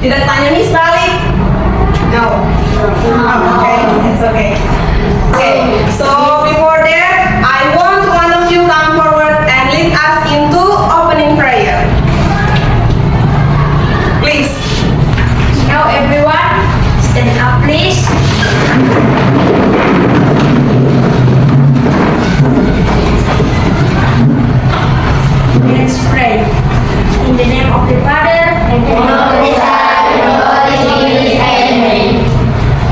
Tidak tanya Miss balik? No. Okay, it's okay. Okay, so before that, I want one of you come forward and lead us into opening prayer. Please. Now everyone, stand up please. Let's pray. In the name of the Father, and the name of the Son, and the Holy Spirit. Amen.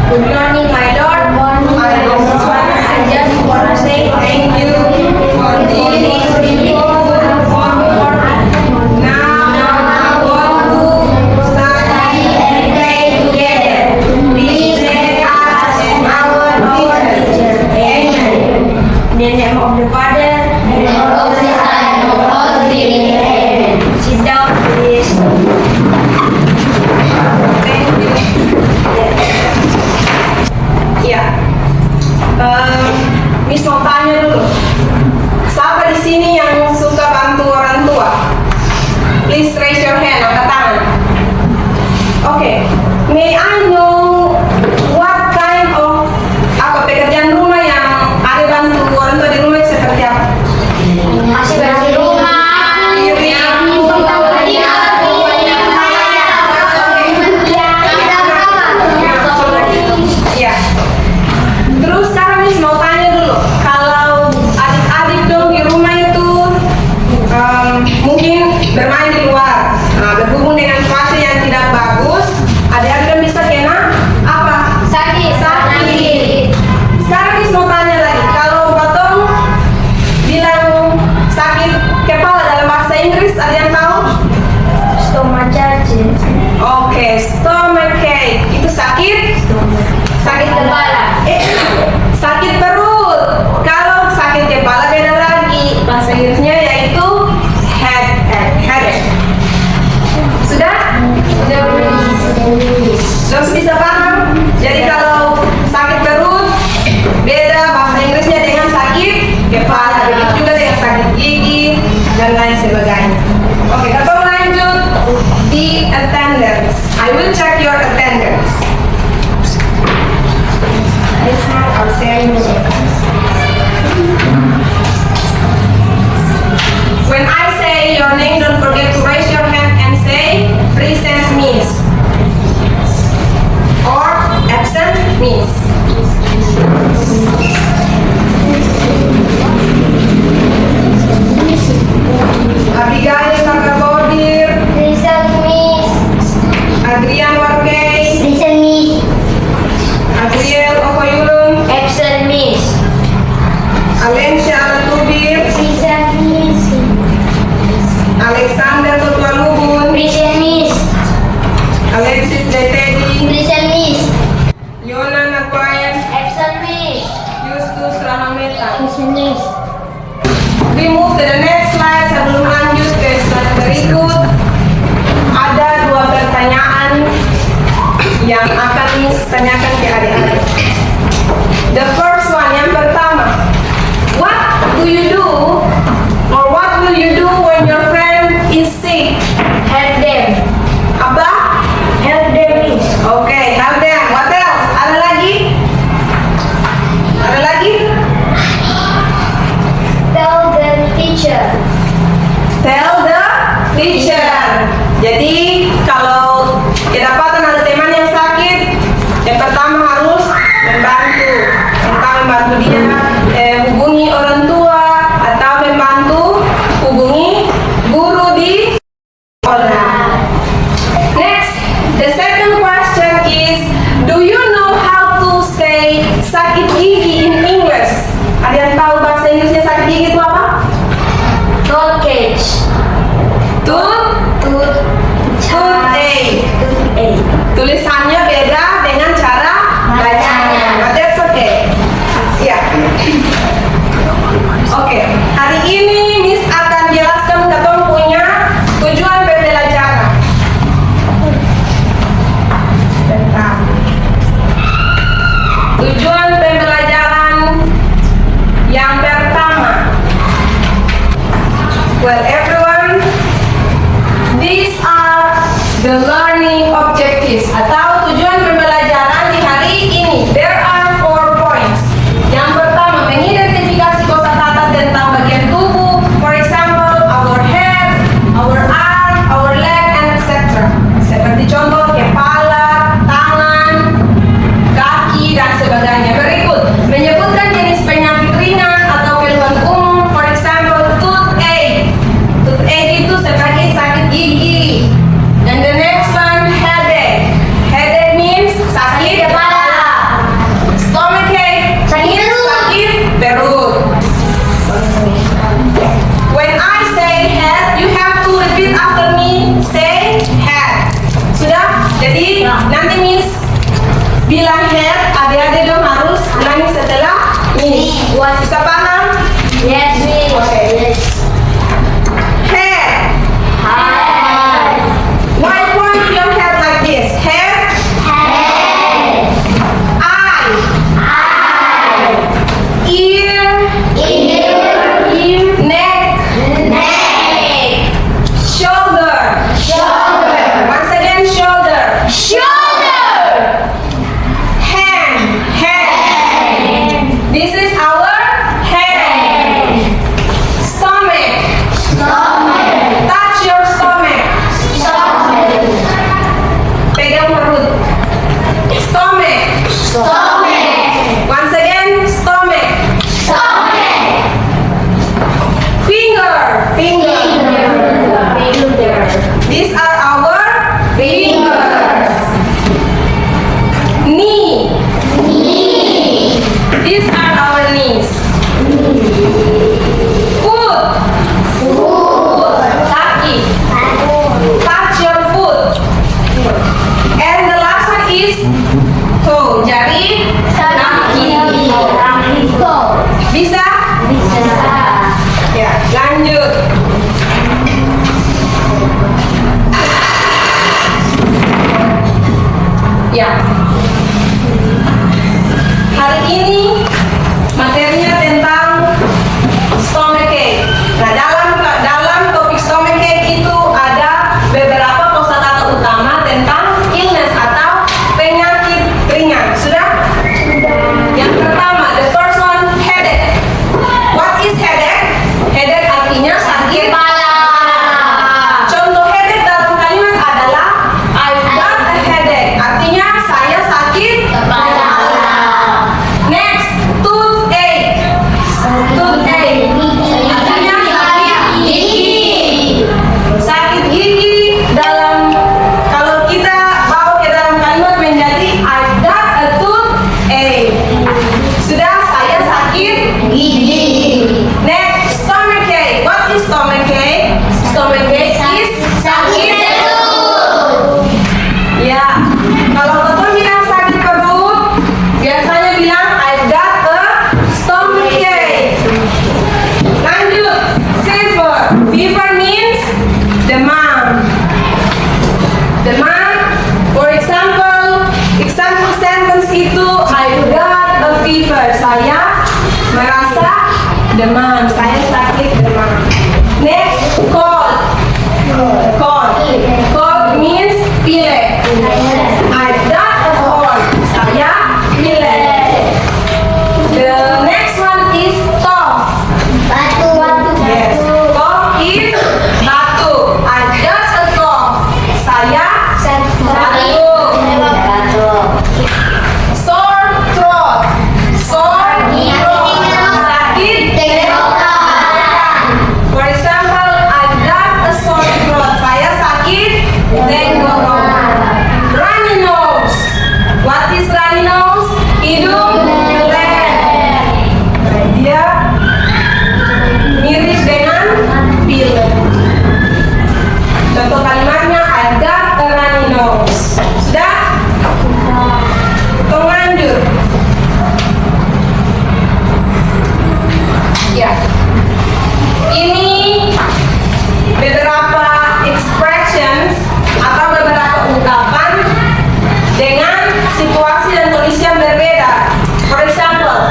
Good morning, my Lord. I just want to say Thank you for this beautiful morning. Now I want to study and pray together. Please let us and our teacher. Amen. in the name of the Father, and the name of the Son, and the Holy Spirit. Amen. Sit down, please. Thank you. Ya, Miss mau tanya dulu. Siapa di sini yang suka bantu orang tua? Please raise your hand, angkat tangan. Okay, may I know what kind of pekerjaan rumah yang ada bantu orang tua di rumah seperti apa? Masih bersih rumah. Ya. Terus sekarang Miss mau tanya dulu, kalau adik-adik dong di rumah itu mungkin bermain di luar, berhubung dengan cuaca yang tidak bagus, adik-adik dong bisa kena apa? Sakit. Sekarang Miss mau tanya lagi, kalau Batong bilang sakit kepala dalam bahasa Inggris, ada yang tahu? Stomachache. Oke, stomachache itu sakit kepala. Sakit perut. Kalau sakit kepala beda lagi. Bahasa Inggrisnya yaitu headache. Sudah? Sudah bisa paham? Jadi kalau sakit perut beda bahasa Inggrisnya dengan sakit kepala. Begitu juga dengan sakit gigi dan lain sebagainya. Oke, kita lanjut di attendance. I will check your attendance. It's not our ceremony. When I say your name, don't forget to raise your hand and say present Miss or absent Miss. Abigail Kakabodir, Present Miss. Adrian Wargay, Present Miss. Adriel Okoyulung, Absent Miss. Alencia Alatubir, Present Miss. Alexander Tutualubun, Present Miss. Alexis Detedi, Present Miss. Yona Nakwayan, Absent Miss. Justus Ramameta. Present Miss. We move to the next slide. Sebelum lanjut ke slide berikut, ada dua pertanyaan yang akan Miss tanyakan ke adik-adik. The first one, yang pertama, what do you do or what will you do when your friend is sick? Help them. Apa? Help them, Miss. Oke, help them. What else? Ada lagi? Ada lagi? Tell the teacher. Tell the teacher. Jadi kalau kedapatan ada teman yang sakit, yang pertama harus membantu. Entah membantu dia hubungi orang tua atau membantu hubungi guru di sekolah. Next, the second question is, do you know how to say sakit gigi in English? Ada yang tahu bahasa Inggrisnya sakit gigi itu apa? Toothache. Toothache. Toothache. Tulisannya beda dengan cara bacanya. But that's okay. Ya. Oke. Hari ini Miss akan jelaskan ketemu punya tujuan pembelajaran Demam. Saya sakit demam. Next, cold. Cold. Cold means pilek. I got a cold. Saya pilek. The next one is cough. Yes. Cough is batuk. I got a cough. Saya batuk. Sore throat. Sore throat. Sakit tenggorokan. For example, I got a sore throat. Saya sakit tenggorokan. Runny nose. What is runny nose? Hidung belerang. Dia mirip dengan pilek. Contoh kalimatnya, I got a runny nose. Sudah? Tunggu lanjut. Ya. Ini beberapa expressions atau beberapa ungkapan dengan situasi dan kondisi yang berbeda. For example,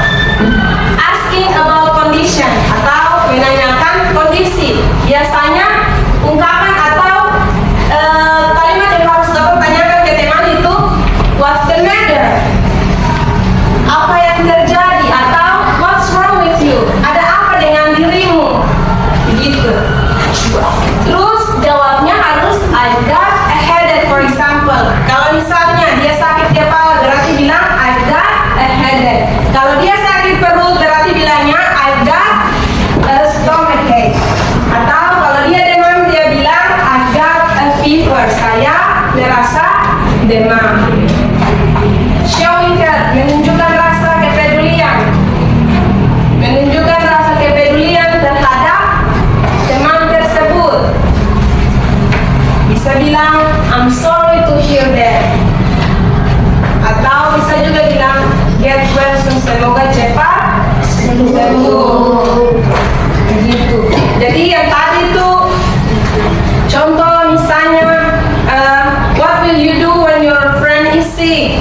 asking about condition atau menanyakan kondisi. Biasanya ungkapan atau kalimat yang harus dapat tanyakan ke teman itu, what's the matter? Apa yang terjadi? Atau what's wrong with you? Ada apa dengan dirimu? Begitu. Terus jawabnya harus I got a headache, for example. Kalau misalnya dia sakit kepala berarti bilang I got a headache. Kalau dia sakit perut berarti bilangnya I got a stomachache. Atau kalau dia demam dia bilang I got a fever. Saya merasa demam. Showing care, menunjukkan rasa kepedulian. Menunjukkan rasa kepedulian terhadap teman tersebut. Bisa bilang I'm sorry to hear that. Atau bisa juga bilang get well soon, semoga cepat sembuh. Begitu. Jadi yang tadi itu contoh misalnya what will you do when your friend is sick?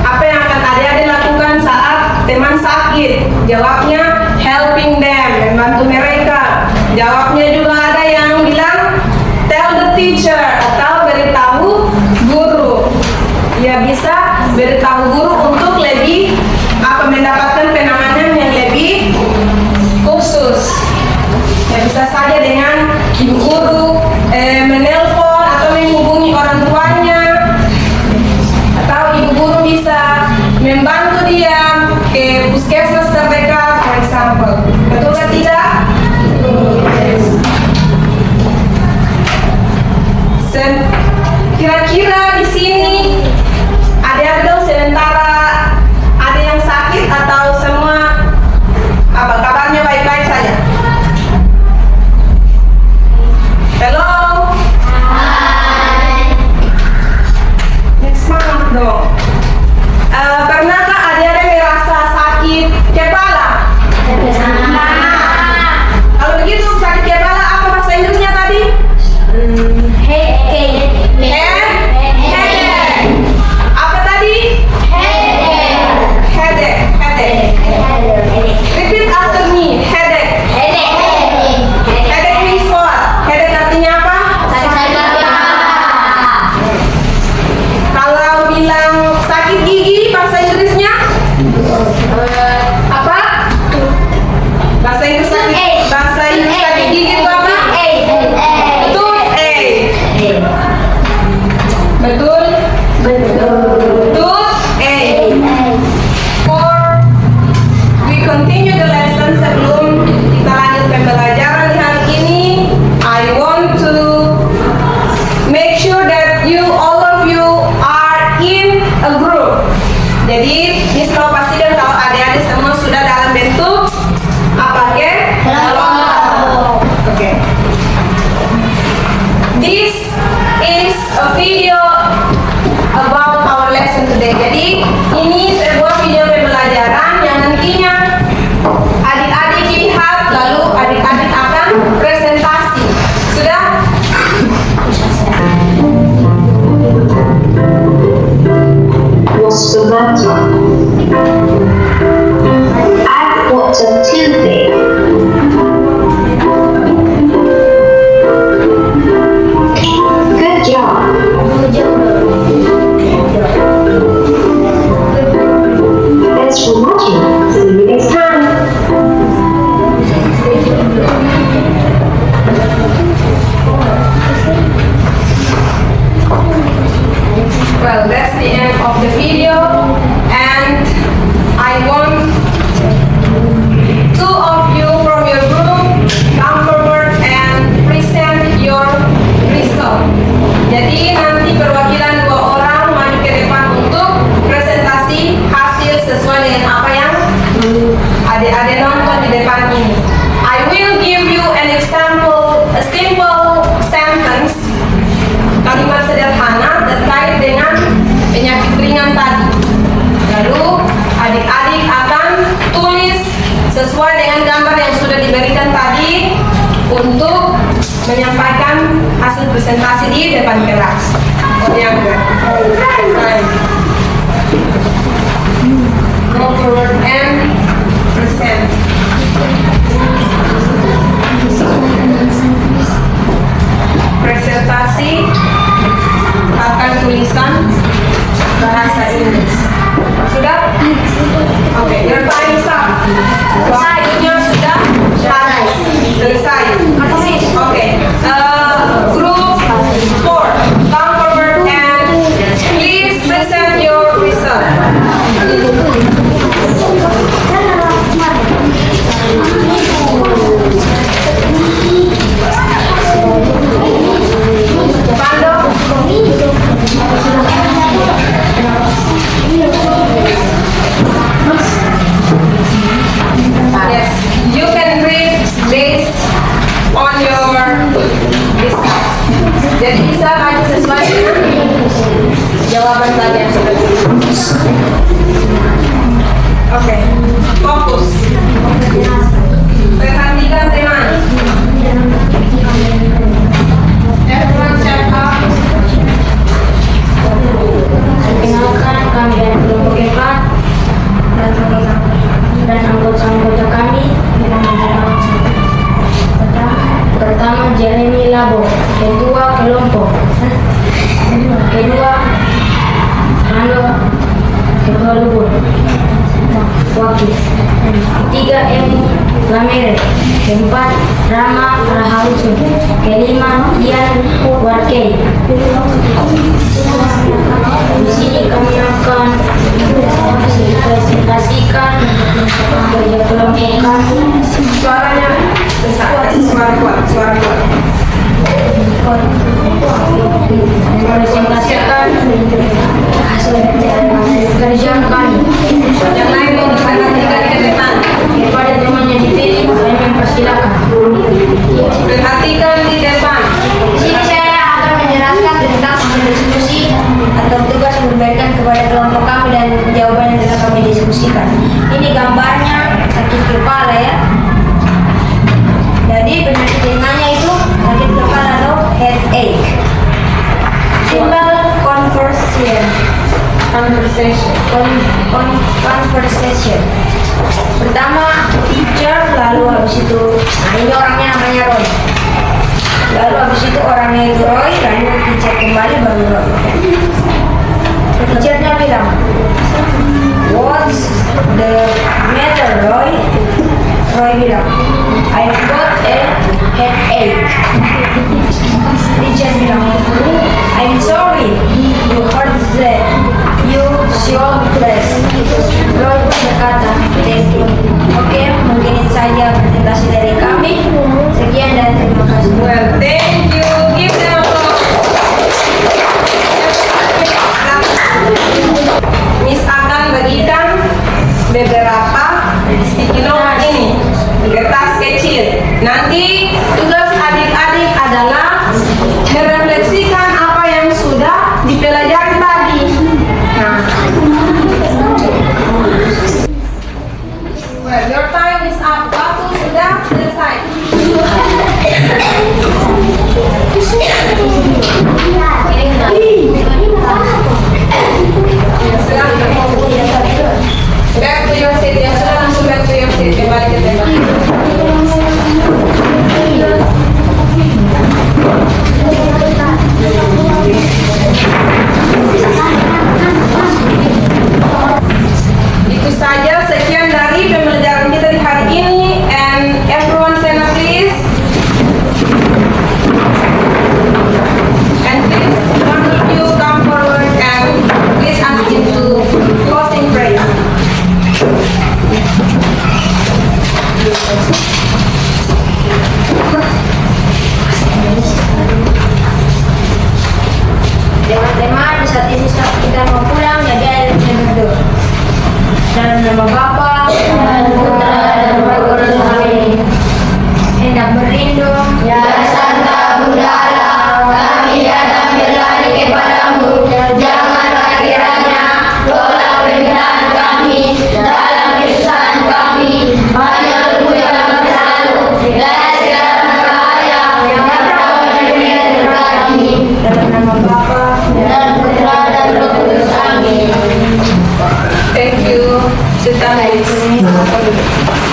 Apa yang akan adik-adik lakukan saat teman sakit? Jawabnya helping them, membantu mereka. Jawabnya juga ada yang bilang tell the teacher atau beritahu guru. Ya bisa beritahu guru untuk lebih mendapatkan penanganan yang lebih khusus. Ya bisa saja dengan ibu guru menelpon atau menghubungi orang tuanya, atau ibu guru bisa membantu dia ke puskesmas terdekat, for example. Betul atau tidak? Kira-kira di sini ada dong sementara ada yang sakit atau semua apa kabarnya baik-baik saja? Hello? Semangat dong. Pernahkah adik-adik merasa sakit kepala? Kalau begitu sakit kepala apa bahasa Inggrisnya tadi? Headache. Apa tadi? Headache. Repeat after me. Headache. Headache means what? Headache artinya apa? Kalau bilang sakit gigi bahasa Inggrisnya apa? Bahasa Inggris sakit gigi itu apa? Betul? We continue the lesson. Sebelum kita lanjut pembelajaran hari ini, I want to make sure that all of you are in a group. Jadi, Miss mau pastikan kalau adik-adik semua sudah dalam bentuk apa ya? Kelompok. Oke. This is a video about our lesson today. Jadi ini sebuah video pembelajaran yang nantinya adik-adik lihat lalu adik-adik akan presentasi. Sudah? What's the matter? I've got a toothache. presentasi di depan kelas. Oh, yang right. Go forward and present. Presentasi akan tulisan bahasa Inggris. Sudah? Oke, your time is up. Waktunya sudah habis. Selesai. Oke. Group 4, come forward and please present your result. Yes, you can read based on your business. Jadi bisa aja sesuai dengan jawaban tadi yang sudah ditulis. Oke, fokus. Perhatikan teman. Everyone check up. Perkenalkan, kami dari kelompok 4 dan anggota-anggota kami pertama Jeremy Labo, ketua kelompok, kedua Rando, ketua Lubun, wakil, ketiga Emu Lamere, keempat Rama Rahausu, kelima Ian Warkei. Di sini kami akan presentasikan kerja kelompok kami. Suaranya besar, kasih suara kuat, suara kuat. Presentasikan hasil kerjaan kami. Yang lain mau perhatikan ke depan. Kepada teman yang dipilih, saya mempersilakan. Perhatikan di depan. Di sini saya akan menjelaskan tentang hasil diskusi atau tugas yang diberikan kepada kelompok kami dan jawaban yang telah kami diskusikan. Ini gambarnya sakit kepala ya. Jadi penyakit telinganya itu sakit kepala atau headache. Simple conversation. Conversation. Pertama teacher, lalu habis itu, nah ini orangnya namanya Roy. Lalu habis itu orangnya itu Roy, lalu teacher kembali baru Roy. Teachernya bilang, what's the matter Roy? Roy bilang, I've got a headache. Teacher bilang, I'm sorry, you heard that. You should rest. Roy berkata, oke, mungkin itu saja presentasi dari kami. Sekian dan terima kasih. Well, thank you. Give them applause. Miss akan bagikan beberapa sticky note ini di kertas kecil. Nanti tugas adik-adik adalah Sit down, please.